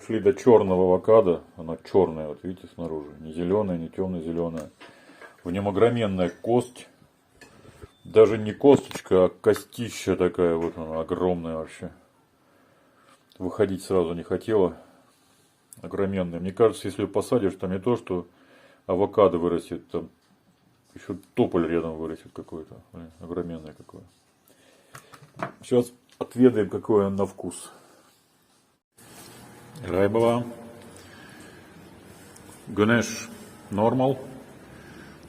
Шли до черного авокадо. Она черная, вот видите, снаружи. Не зеленая, не темно-зеленая. В нем огроменная кость. Даже не косточка, а костища такая. Вот она, огромная вообще. Выходить сразу не хотела. Огроменная. Мне кажется, если посадишь, там не то, что авокадо вырастет, там еще тополь рядом вырастет какой-то. Огроменное какое. Сейчас отведаем, какой он на вкус. Райбова. Güneş normal.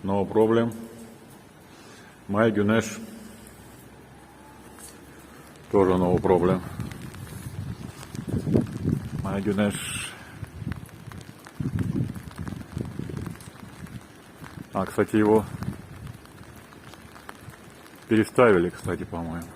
No problem. My Güneş. Тоже no problem. My Güneş. А, кстати, его переставили, кстати, по-моему.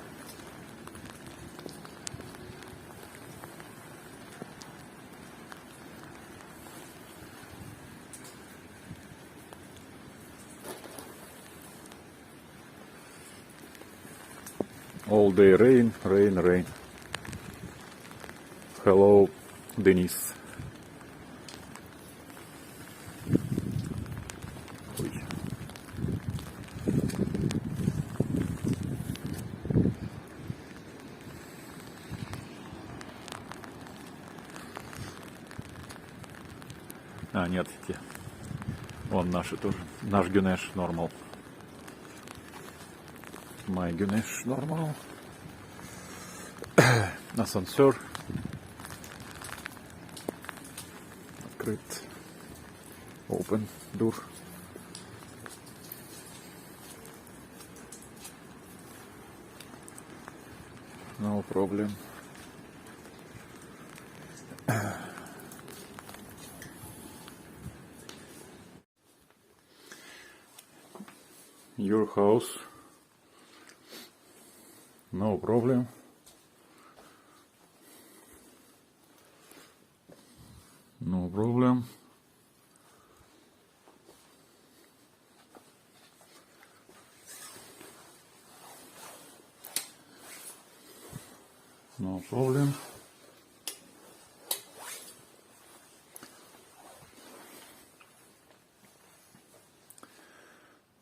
All day rain, rain, rain. Hello, Денис. Ой. А, нет, те. Вон наши тоже. Наш Güneş нормал. My Güneş нормал. Асансер. Открыт. Open door. No problem. Your house. No problem. No problem. No problem.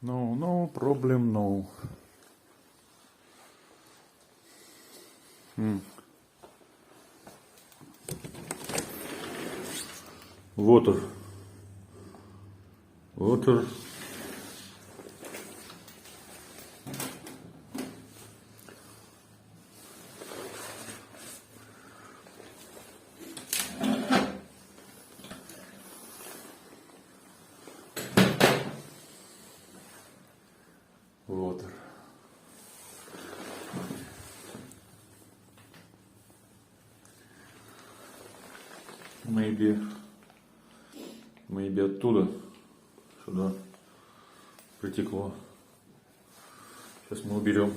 No problem, no. Water. Water. Water. Maybe оттуда сюда притекло. Сейчас мы уберем.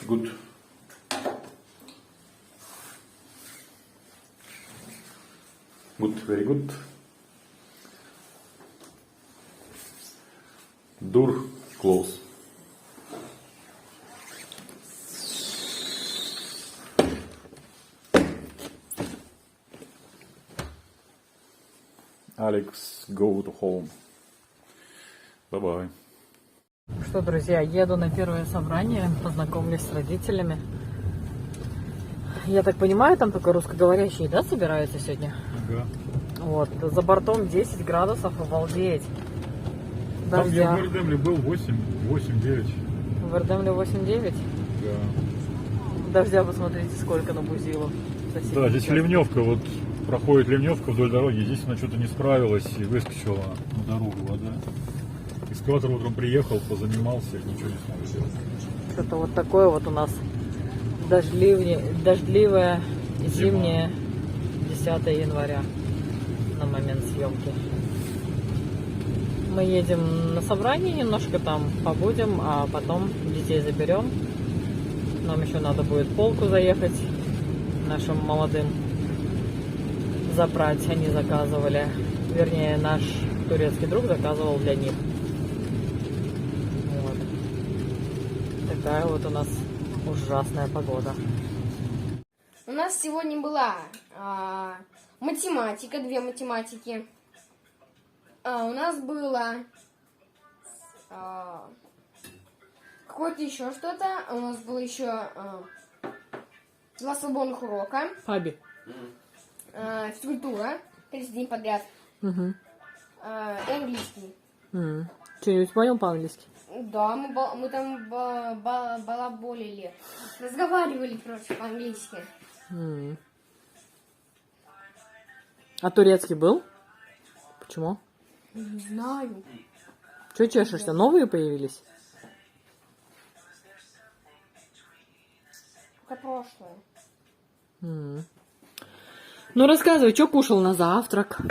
Good. Good, very good. Door close. Alex, go to home. Bye-bye. Что, друзья, еду на первое собрание, познакомлюсь с родителями. Я так понимаю, там только русскоговорящие, да, собираются сегодня? Ага. Вот, за бортом 10 градусов, обалдеть. Там я Дождя. в Эрдемле был 8-9. В Эрдемле 8-9. Да. Дождя, посмотрите, сколько на Бузилу. Да, здесь ливневка, вот проходит ливневка вдоль дороги. Здесь она что-то не справилась и выскочила на дорогу вода. Экскаватор утром приехал, позанимался и ничего не смог сделать. Что-то вот такое вот у нас дождливое зимнее 10 января на момент съемки. Мы едем на собрание, немножко там побудем, а потом детей заберем. Нам еще надо будет в Полку заехать нашим молодым забрать. Они заказывали. Вернее, наш турецкий друг заказывал для них. Вот. Такая вот у нас ужасная погода. У нас сегодня была математика, 2 математики. У нас было какое-то еще что-то. У нас было еще 2 свободных урока. Фаби. Физкультура 30 дней подряд. Угу. И английский. Что-нибудь понял по-английски? Да, мы там балаболили. Разговаривали, короче, по-английски. А турецкий был? Почему? Не знаю. Че чешешься? Новые появились? Это прошлое. Ну рассказывай, что кушал на завтрак?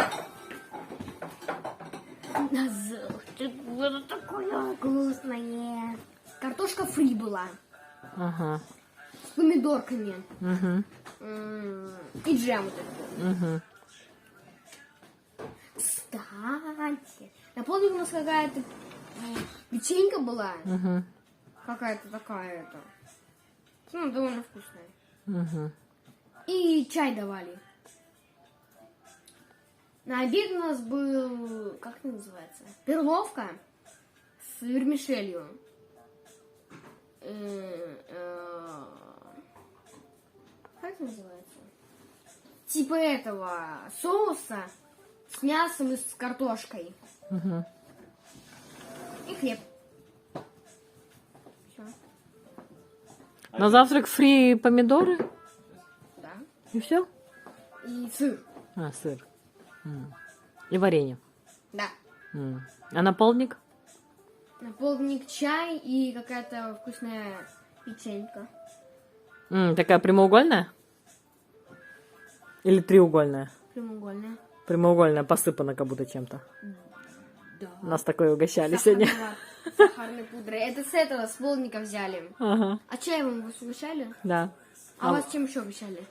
На завтрак было такое вкусное. Картошка фри была. Ага. С помидорками. Угу. И джем вот этот. Угу. Кстати, я помню, у нас какая-то печенька была. Угу. Какая-то такая-то. Ну, довольно вкусная. Угу. И чай давали. На обед у нас был, как это называется? Перловка с вермишелью. Как это называется? Типа этого соуса с мясом и с картошкой. Угу. И хлеб. Все. На завтрак фри помидоры? Да. И все? И сыр. А, сыр. И варенье. Да. А на полдник? На полдник чай и какая-то вкусная печенька. Такая прямоугольная? Или треугольная? Прямоугольная. Прямоугольная, посыпана как будто чем-то. Да. Нас такое угощали сегодня. Сахарной пудрой. Это с этого, с полдника взяли. Ага, А чаем вы угощали? да. А вас чем еще угощали?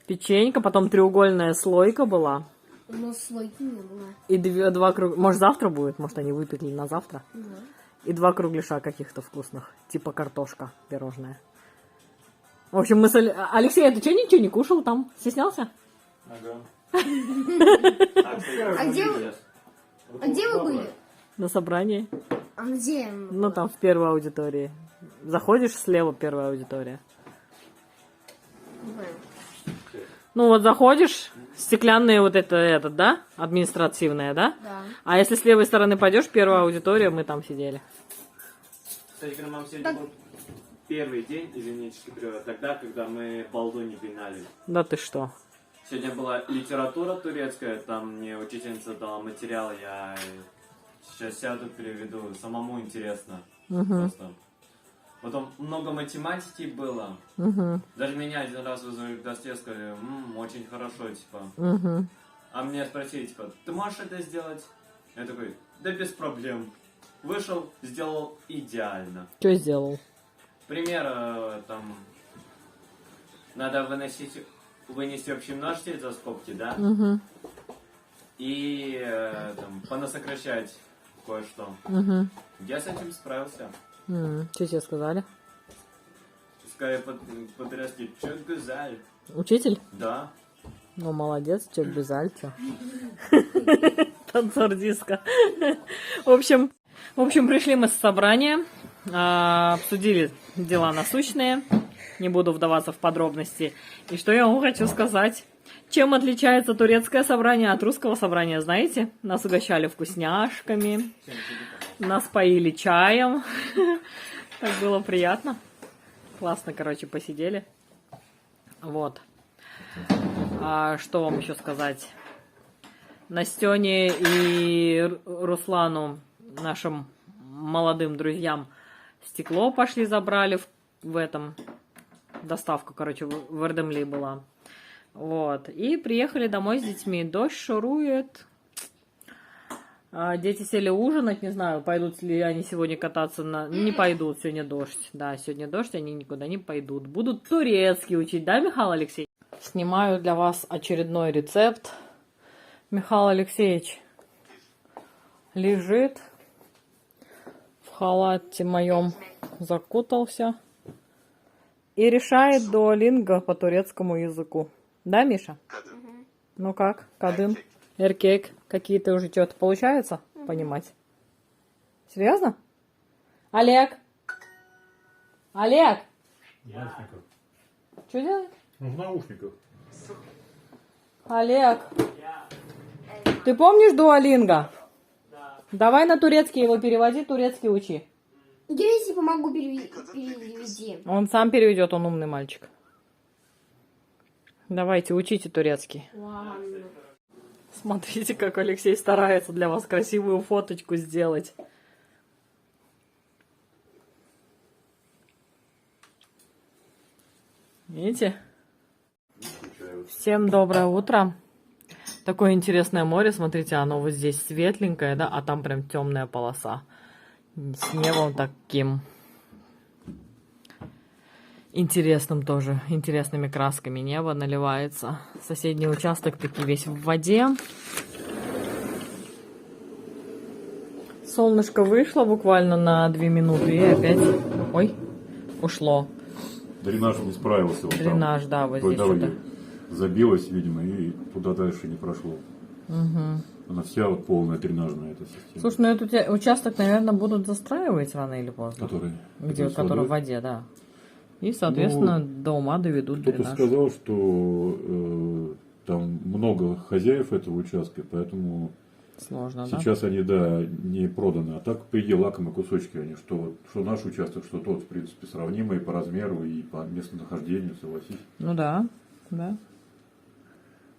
Печенька, потом треугольная слойка была. У нас слойки не было. И два кругляша. Может, завтра будет? Может, они выпекли на завтра? Да. И 2 кругляша каких-то вкусных. Типа картошка пирожная. В общем, мы с Алексей, ты что, ничего не кушал там? Стеснялся? Ага. А где вы были? На собрании. А где? Ну, там в первой аудитории. Заходишь, слева первая аудитория. Не знаю. Ну, вот заходишь, стеклянные вот это, да? Административная, да? Да. А если с левой стороны пойдешь, первая аудитория, мы там сидели. Кстати, когда нам сегодня был первый день, извините, что перевод, тогда, когда мы балду не пинали. Да ты что? Сегодня была литература турецкая, там мне учительница дала материал, я сейчас сяду, переведу, самому интересно. Просто. Потом много математики было. Даже меня один раз вызвали к доске, сказали, очень хорошо, типа. А мне спросили, типа, ты можешь это сделать? Я такой, да без проблем. Вышел, сделал идеально. Что сделал? Пример, там, надо вынести общий множитель за скобки, да? И там, понасокращать кое-что. Я с этим справился. Что тебе сказали? Сказали подростки, чё гузаль? Учитель? Да. Ну, молодец, чё бюзальчо. Танцор диска. В общем, пришли мы с собрания, обсудили дела насущные, не буду вдаваться в подробности. И что я вам хочу сказать? Чем отличается турецкое собрание от русского собрания, знаете? Нас угощали вкусняшками, нас поили чаем. Так было приятно. Классно, короче, посидели. Вот. А что вам еще сказать? Настене и Руслану, нашим молодым друзьям, стекло пошли забрали в этом. Доставка, короче, в Эрдемли была. Вот. И приехали домой с детьми. Дождь шурует. Дети сели ужинать. Не знаю, пойдут ли они сегодня кататься на... Не пойдут, сегодня дождь. Да, сегодня дождь, они никуда не пойдут. Будут турецкий учить, да, Михаил Алексей? Снимаю для вас очередной рецепт. Михаил Алексеевич лежит в халате моем, закутался и решает дуолинго по турецкому языку. Да, Миша? Ну как, кадын, эркек, какие-то уже что-то получается понимать? Серьезно? Олег? Олег? В наушниках. Что делать? Ну, в наушниках. Олег, ты помнишь дуолинго? Давай на турецкий его переводи, турецкий учи. Я если помогу переведи. Он сам переведет, он умный мальчик. Давайте, учите турецкий. Ладно. Смотрите, как Алексей старается для вас красивую фоточку сделать. Видите? Всем доброе утро. Такое интересное море, смотрите, оно вот здесь светленькое, да, а там прям темная полоса. С небом таким интересным тоже, интересными красками небо наливается. Соседний участок таки весь в воде. Солнышко вышло буквально на 2 минуты и опять, ой, ушло. Дренаж не справился. Вот Дренаж, там. да, вот Той здесь дороги что-то. забилась, видимо, и туда дальше не прошло. Она вся вот полная дренажная эта система. Слушай, ну этот участок, наверное, будут застраивать рано или поздно. Который? Который в воде, да. И, соответственно, до ума доведут Кто-то дренаж. сказал, что там много хозяев этого участка, поэтому Сложно, да? сейчас они, да, не проданы. А так, по идее, лакомые кусочки они, что наш участок, что тот, в принципе, сравнимые по размеру и по местонахождению, согласись. Ну да, да.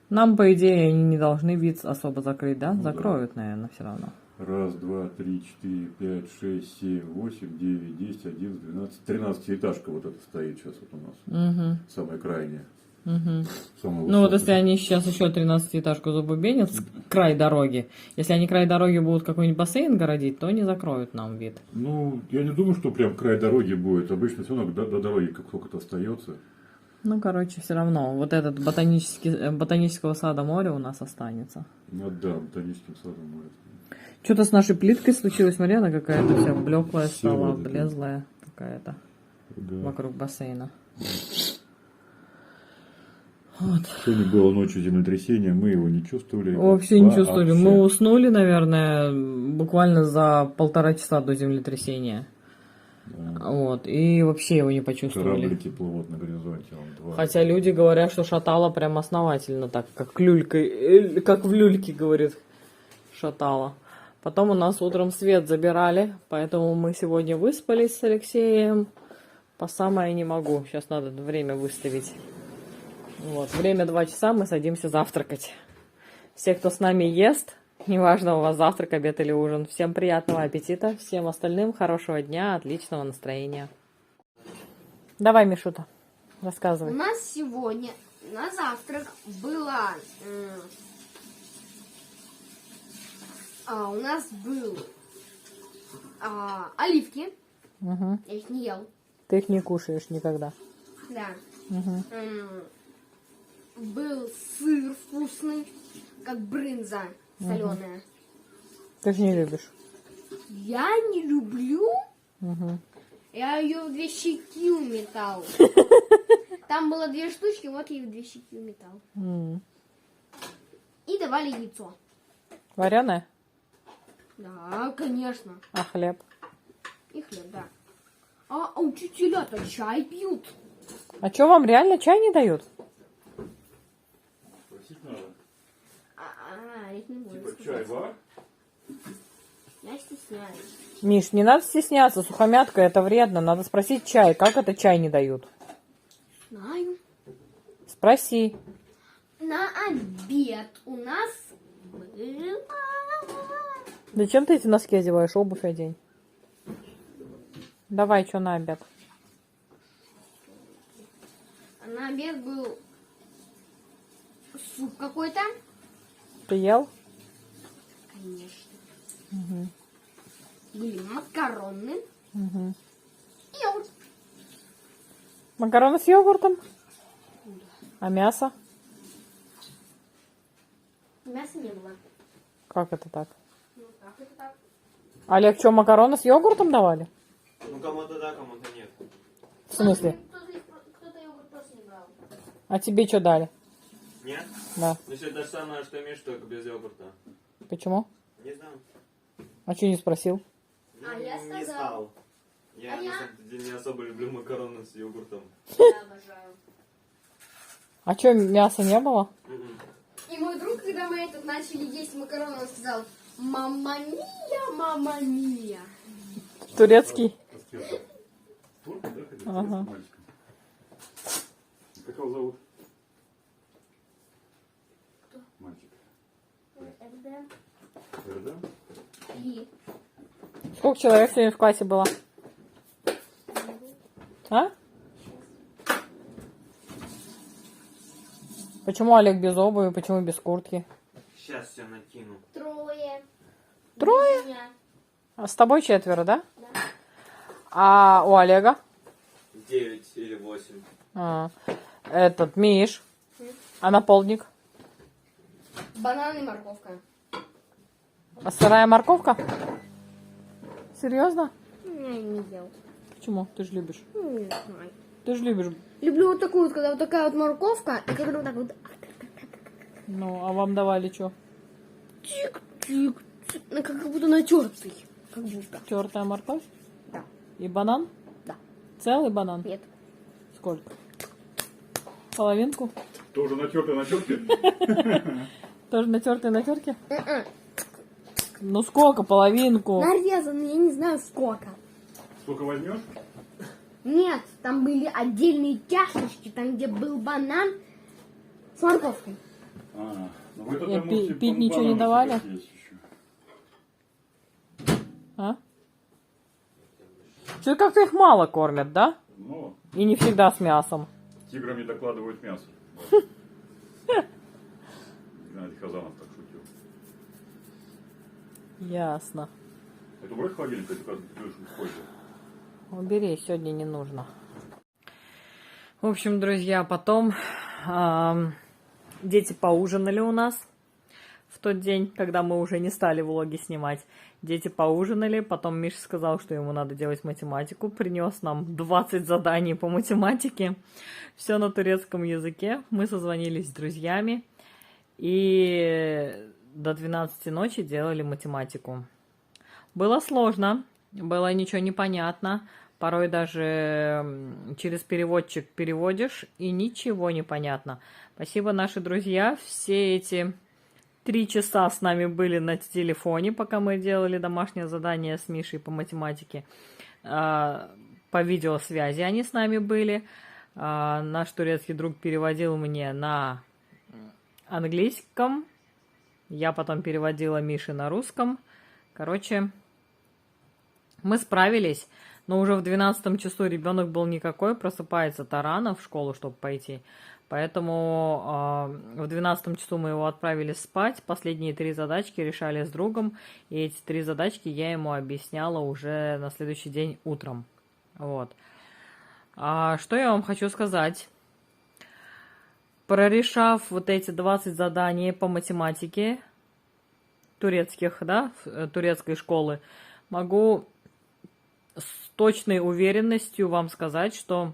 Нам, по идее, они не должны вид особо закрыть, да? Ну да. Закроют, наверное, все равно. 1, 2, 3, 4, 5, 6, 7, 8, 9, 10, 11, 12, 13-этажка вот эта стоит сейчас вот у нас. Угу. Самая крайняя. Угу. Самая Ну вот высокая. если они сейчас еще 13-этажку забубенят с край дороги, если они край дороги будут какой-нибудь бассейн городить, то не закроют нам вид. Ну, я не думаю, что прям край дороги будет. Обычно все равно до дороги как сколько-то остается. Ну, короче, все равно. Вот этот ботанического сада море у нас останется. Ну да, ботаническим садом может. Что-то с нашей плиткой случилось, смотри, она какая-то вся блеклая Всё, стала, да. облезлая какая-то Да. вокруг бассейна. Вот. Сегодня было ночью землетрясение, мы его не чувствовали. Вообще не чувствовали. Вообще. Мы уснули, наверное, буквально за 1,5 часа до землетрясения. Да. Вот. И вообще его не почувствовали. Кораблики плывут на горизонте. Вон, 2. Хотя люди говорят, что шатало прям основательно так, как люлькой, как в люльке, говорит, шатало. Потом у нас утром свет забирали, поэтому мы сегодня выспались с Алексеем. По самое не могу. Сейчас надо время выставить. Вот, время 2 часа, мы садимся завтракать. Все, кто с нами ест, неважно, у вас завтрак, обед или ужин, всем приятного аппетита, всем остальным хорошего дня, отличного настроения. Давай, Мишута, У рассказывай. нас сегодня на завтрак была... у нас был оливки. Угу. Я их не ел. Ты их не кушаешь никогда. Да. Угу. Был сыр вкусный, как брынза соленая. Ты же не любишь. Я не люблю. Угу. Я ее в 2 щеки уметал. Там было 2 штучки, вот я их в 2 щеки уметал. И давали яйцо. Вареное? Да, конечно. А хлеб? И хлеб, да. А учителя-то чай пьют. А что, вам реально чай не дают? Спросить надо. Я не буду Типа сказать. чай, вар? Я стесняюсь. Миш, не надо стесняться, сухомятка, это вредно. Надо спросить чай. Как это чай не дают? Знаю. Спроси. На обед у нас было... Зачем ты эти носки одеваешь? Обувь одень. Давай, что на обед? На обед был суп какой-то. Ты ел? Конечно. Были макароны. Угу. И йогурт. Макароны с йогуртом? А мясо? Мяса не было. Как это так? Ну, как это так? Олег, что, макароны с йогуртом давали? Ну, кому-то да, кому-то нет. В смысле? Кто-то йогурт просто не брал. А тебе что дали? Нет? Да. Ну, все то же самое, что Миш, только без йогурта. Почему? Не знаю. А что не спросил? А я Не сказал. стал. Я, А на я- самом деле, не особо люблю макароны с йогуртом. Я обожаю. А что, мяса не было? Мгм. И мой друг, когда мы этот начали есть макароны, он сказал: «Мамма мия, мамма мия». Турецкий? Турка, да, ходил? Ага. С мальчиком. Как его зовут? Кто? Мальчик. Эрдем. Эрдем? И Сколько человек сегодня в классе было? А? Почему Олег без обуви, почему без куртки? Сейчас все накину. трое. Трое? Меня. А с тобой 4, да? Да. А у Олега? 9 или 8. Этот, Миш. А наполник? Банан и морковка. А сырая морковка? Серьезно? Я не ел. Почему? Ты же любишь. Не знаю. Ты же любишь. Люблю вот такую вот, когда вот такая вот морковка, и когда вот так вот Ну, а вам давали что? тик-тик, ну, как будто натертый. Как будто. Тертая морковь? Да. И банан? Да. Целый банан? Нет. Сколько? Половинку? Тоже натертый на терке? Тоже натертый на терке? М-м. Ну сколько? Половинку? Нарезанный, я не знаю сколько. Сколько возьмешь? Нет, там были отдельные чашечки, там где был банан с морковкой. А, ну вы И тогда можете пить ничего не бананы давали? себе съесть еще. А? Что как-то их мало кормят, да? Ну, И не всегда с мясом. тиграм не докладывают мясо. Геннадий Хазанов так шутил. Ясно. Это брать в холодильник, это как ты использовал? Убери, сегодня не нужно. В общем, друзья, потом дети поужинали у нас в тот день, когда мы уже не стали влоги снимать. Дети поужинали, потом Миша сказал, что ему надо делать математику, принес нам 20 заданий по математике, все на турецком языке. Мы созвонились с друзьями и до 12 ночи делали математику. Было сложно, было ничего непонятно. Порой даже через переводчик переводишь, и ничего не понятно. Спасибо, наши друзья. Все эти 3 часа с нами были на телефоне, пока мы делали домашнее задание с Мишей по математике. По видеосвязи они с нами были. Наш турецкий друг переводил мне на английском. Я потом переводила Мише на русском. Короче, мы справились. Но уже в 12 часу ребенок был никакой, просыпается-то рано в школу, чтобы пойти. Поэтому в 12 часу мы его отправили спать. Последние 3 задачки решали с другом. И эти 3 задачки я ему объясняла уже на следующий день утром. Вот. Что я вам хочу сказать? Прорешав вот эти 20 заданий по математике турецких, да, турецкой школы, могу с точной уверенностью вам сказать, что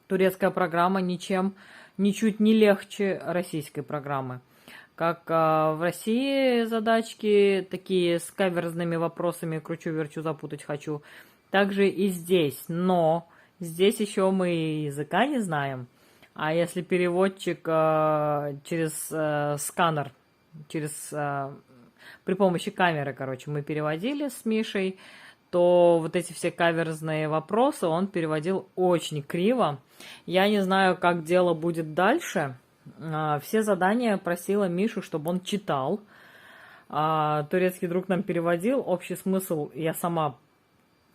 турецкая программа ничуть не легче российской программы. Как в России задачки такие с каверзными вопросами, кручу-верчу, запутать хочу, также и здесь. Но здесь еще мы языка не знаем. А если переводчик через сканер, при помощи камеры, короче, мы переводили с Мишей, то вот эти все каверзные вопросы он переводил очень криво. Я не знаю, как дело будет дальше. Все задания просила Мишу, чтобы он читал. Турецкий друг нам переводил. Общий смысл я сама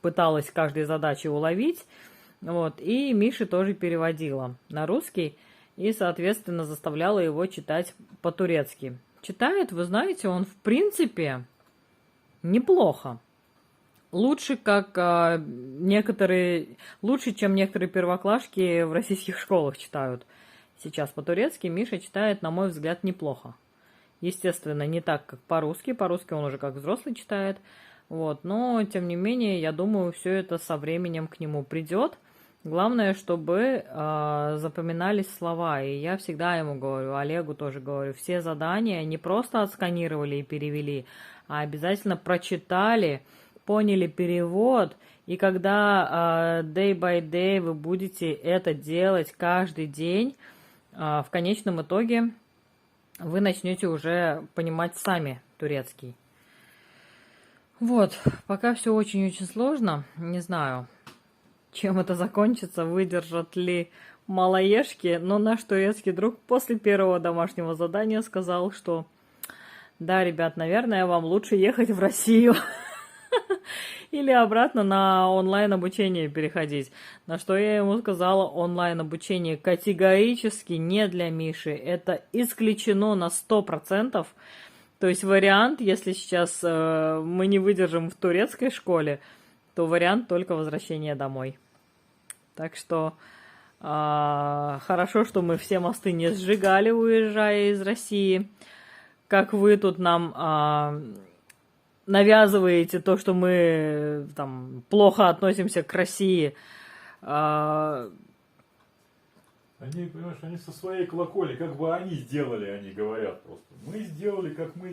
пыталась каждой задачи уловить. Вот. И Миша тоже переводила на русский. И, соответственно, заставляла его читать по-турецки. Читает, вы знаете, он в принципе неплохо. Лучше, чем некоторые первоклашки в российских школах читают. сейчас по-турецки, Миша читает, на мой взгляд, неплохо. Естественно, не так, как по-русски. По-русски он уже как взрослый читает. Вот. Но, тем не менее, я думаю, все это со временем к нему придет. Главное, чтобы запоминались слова. И я всегда ему говорю, Олегу тоже говорю, все задания не просто отсканировали и перевели, а обязательно прочитали, поняли перевод. И когда day by day вы будете это делать каждый день, в конечном итоге вы начнете уже понимать сами турецкий. Вот, пока все очень-очень сложно. Не знаю, чем это закончится, выдержат ли малоежки. Но наш турецкий друг после первого домашнего задания сказал, что да, ребят, наверное, вам лучше ехать в Россию. Или обратно на онлайн-обучение переходить. На что я ему сказала, онлайн-обучение категорически не для Миши. Это исключено на 100%. То есть вариант, если сейчас мы не выдержим в турецкой школе, то вариант только возвращения домой. Так что хорошо, что мы все мосты не сжигали, уезжая из России. Как вы тут нам навязываете то, что мы там плохо относимся к России. Они, понимаешь, они со своей колокольни, как бы они сделали, они говорят просто. Мы сделали, как мы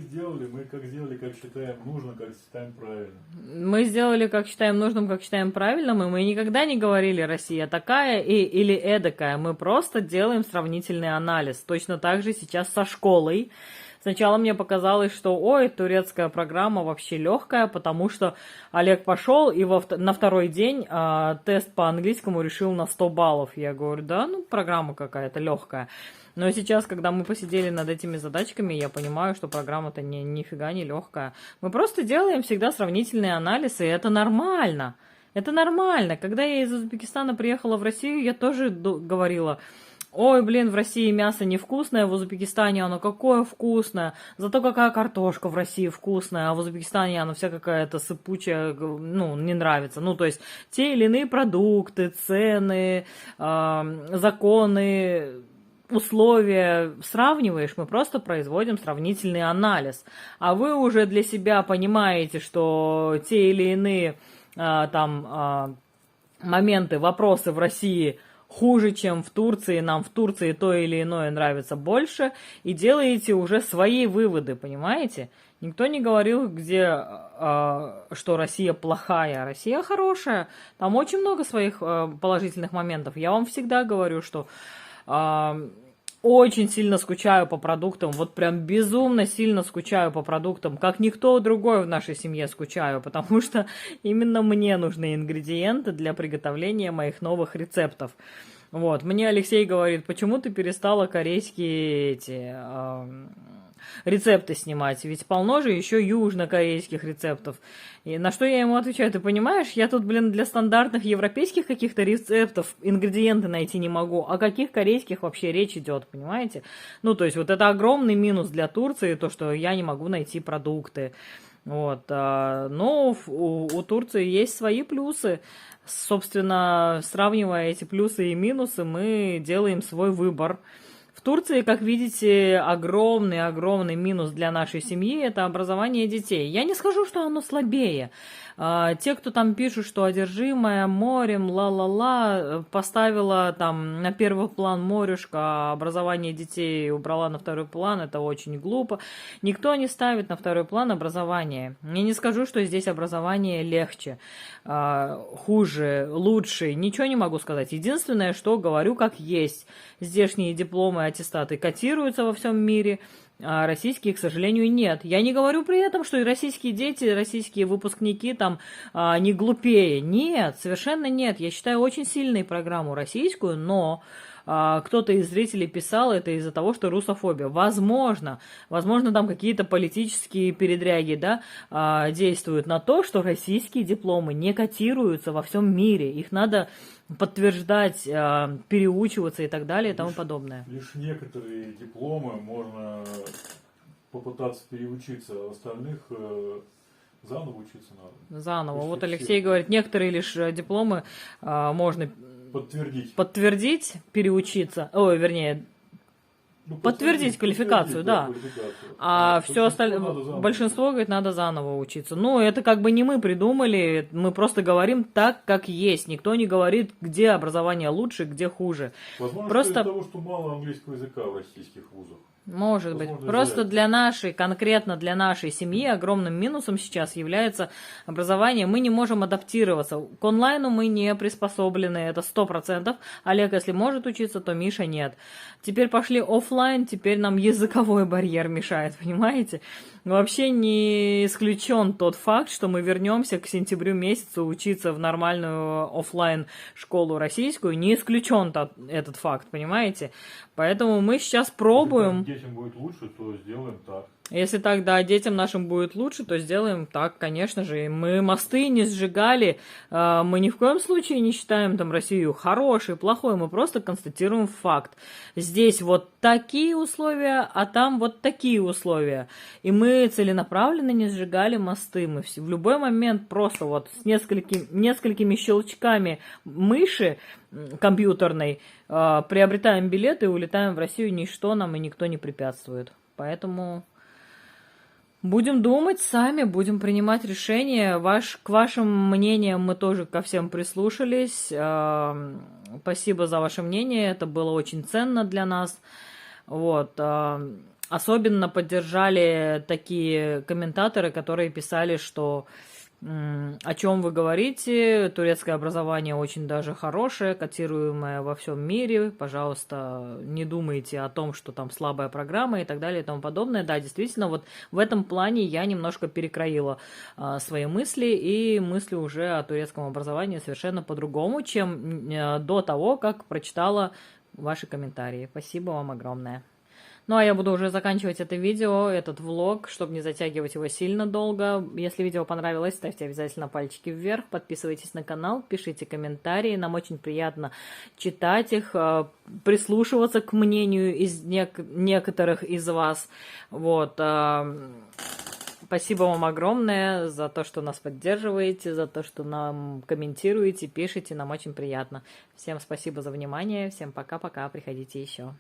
как сделали, как считаем нужно, как считаем правильно. Мы сделали, как считаем нужным, как считаем правильным, и мы никогда не говорили, Россия такая или эдакая. Мы просто делаем сравнительный анализ. Точно так же сейчас со школой. Сначала мне показалось, что, ой, турецкая программа вообще легкая, потому что Олег пошел и на второй день тест по английскому решил на 100 баллов. Я говорю, да, ну программа какая-то легкая. Но сейчас, когда мы посидели над этими задачками, я понимаю, что программа-то нифига не легкая. Мы просто делаем всегда сравнительный анализ, и это нормально. Это нормально. Когда я из Узбекистана приехала в Россию, я тоже говорила... Ой, блин, в России мясо невкусное, в Узбекистане оно какое вкусное. Зато какая картошка в России вкусная, а в Узбекистане она вся какая-то сыпучая, ну, не нравится. Ну, то есть те или иные продукты, цены, законы, условия сравниваешь, мы просто производим сравнительный анализ. А вы уже для себя понимаете, что те или иные моменты, вопросы в России хуже, чем в Турции, нам в Турции то или иное нравится больше, и делаете уже свои выводы, понимаете? Никто не говорил, что Россия плохая, Россия хорошая, там очень много своих положительных моментов. Я вам всегда говорю, что очень сильно скучаю по продуктам, вот прям безумно сильно скучаю по продуктам, как никто другой в нашей семье скучаю, потому что именно мне нужны ингредиенты для приготовления моих новых рецептов. Вот, мне Алексей говорит, почему ты перестала корейские рецепты снимать, ведь полно же еще южнокорейских рецептов. И на что я ему отвечаю, ты понимаешь, я тут, блин, для стандартных европейских каких-то рецептов ингредиенты найти не могу, о каких корейских вообще речь идет, понимаете? Ну, то есть вот это огромный минус для Турции, то, что я не могу найти продукты. Вот, но у Турции есть свои плюсы. Собственно, сравнивая эти плюсы и минусы, мы делаем свой выбор. В Турции, как видите, огромный минус для нашей семьи – это образование детей. Я не скажу, что оно слабее. Те, кто там пишут, что одержимая морем, ла-ла-ла, поставила там на первый план морюшка, а образование детей убрала на второй план, это очень глупо. Никто не ставит на второй план образование. Я не скажу, что здесь образование легче, хуже, лучше, ничего не могу сказать. Единственное, что говорю как есть. Здешние дипломы, аттестаты котируются во всем мире, а российские, к сожалению, нет. Я не говорю при этом, что и российские дети, российские выпускники там не глупее. Нет, совершенно нет. Я считаю очень сильной программу российскую, но кто-то из зрителей писал это из-за того, что русофобия. Возможно, там какие-то политические передряги, да, действуют на то, что российские дипломы не котируются во всем мире. Их надо подтверждать, переучиваться и так далее и тому подобное. Лишь некоторые дипломы можно попытаться переучиться, а остальных заново учиться надо. Заново. Вот Алексей говорит, некоторые лишь дипломы можно подтвердить, переучиться, подтвердить квалификацию, да. А все остальное, большинство говорит, надо заново учиться. Ну, это как бы не мы придумали, мы просто говорим так, как есть. Никто не говорит, где образование лучше, где хуже. Возможно, Просто- из-за того, что мало английского языка в российских вузах. Может быть. Возможно, Просто из-за для нашей, конкретно для нашей семьи огромным минусом сейчас является образование. Мы не можем адаптироваться. К онлайну мы не приспособлены, это 100%. Олег, если может учиться, то Миша нет. Теперь пошли оффлайн, теперь нам языковой барьер мешает, понимаете? Вообще не исключен тот факт, что мы вернемся к сентябрю месяцу учиться в нормальную оффлайн школу российскую. Не исключен этот факт, понимаете? Поэтому мы сейчас пробуем. Если детям будет лучше, то сделаем так. Если тогда детям нашим будет лучше, то сделаем так, конечно же. Мы мосты не сжигали, мы ни в коем случае не считаем там Россию хорошей, плохой, мы просто констатируем факт. Здесь вот такие условия, а там вот такие условия. И мы целенаправленно не сжигали мосты. Мы в любой момент просто вот с несколькими щелчками мыши компьютерной приобретаем билеты и улетаем в Россию. Ничто нам и никто не препятствует. Поэтому... будем думать сами, будем принимать решения. К вашим мнениям мы тоже ко всем прислушались. Спасибо за ваше мнение, это было очень ценно для нас. Вот. Особенно поддержали такие комментаторы, которые писали, что о чем вы говорите, турецкое образование очень даже хорошее, котируемое во всем мире, пожалуйста, не думайте о том, что там слабая программа и так далее и тому подобное. Да, действительно, вот в этом плане я немножко перекроила свои мысли и мысли уже о турецком образовании совершенно по-другому, чем до того, как прочитала ваши комментарии. Спасибо вам огромное. Ну, а я буду уже заканчивать это видео, этот влог, чтобы не затягивать его сильно долго. Если видео понравилось, ставьте обязательно пальчики вверх, подписывайтесь на канал, пишите комментарии. Нам очень приятно читать их, прислушиваться к мнению из некоторых из вас. Вот. Спасибо вам огромное за то, что нас поддерживаете, за то, что нам комментируете, пишите. Нам очень приятно. Всем спасибо за внимание. Всем пока-пока. Приходите еще.